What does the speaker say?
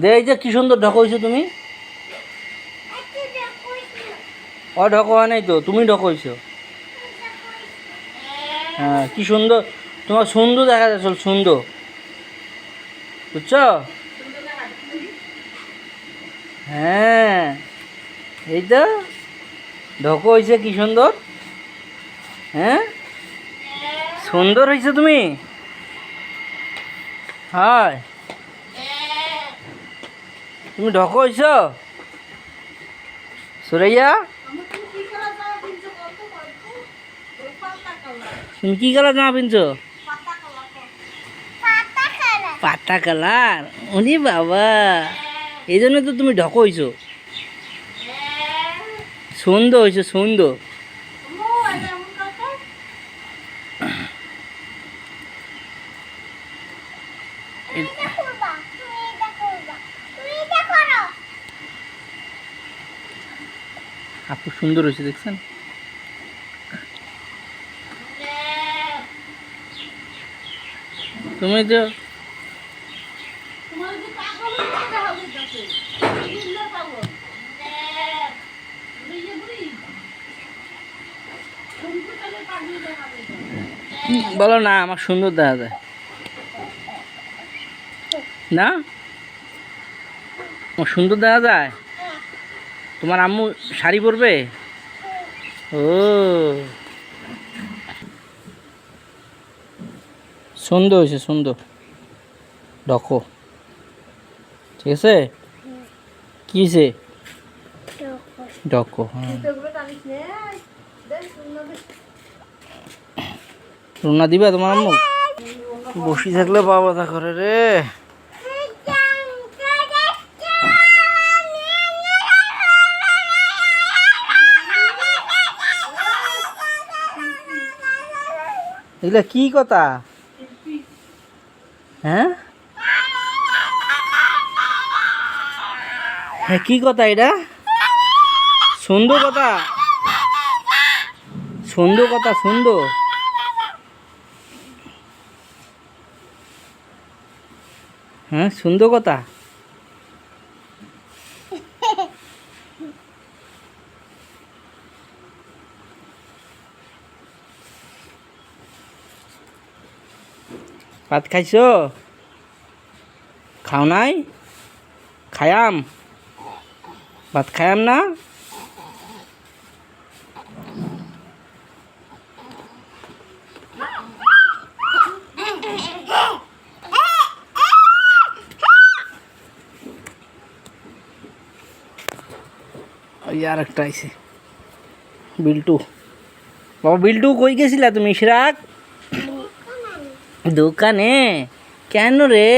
দে এই যে কি সুন্দর ঢক হইছো তুমি। ও ঢক হয় নাই তো, তুমি ঢক হইছো। হ্যাঁ কি সুন্দর, তোমার সুন্দর দেখা যাচ্ছে, সুন্দর, বুঝছো? হ্যাঁ এই তো ঢক হয়েছে কি সুন্দর। হ্যাঁ সুন্দর হয়েছে তুমি। হয় তুমি ঢক হয়েছ সুরাইয়া। তুমি কি কালার জামা পিনছো? পাতা কালার। উনি বাবা, এই জন্য তো তুমি ঢক হইছো। সুন্দর হয়েছে সুন্দর। আপু সুন্দর হয়েছে দেখছেন। তুমি তো বলো না আমার সুন্দর দেখা যায় না, আমার সুন্দর দেখা যায়। তোমার আম্মু শাড়ি পরবে। ও সুন্দর হয়েছে সুন্দর। ঢকো ঠিক আছে। কি হয়েছে? ঢকো। হ্যাঁ রুনা দিবা তোমার আম্মু? বসি থাকলে পা ব্যথা করে রে। এগুলা কি কথা? হ্যাঁ হ্যাঁ কি কথা এটা? সুন্দর কথা, সুন্দর কথা, সুন্দর। হ্যাঁ সুন্দর কথা। ভাত খাইছো? খাও নাই? খায়াম ভাত খায়াম না। ওই আর একটা আইছে বিল্টু। বাবা বিল্টু কই গেছিলা তুমি? ইশরাক দোকানে কেন রে?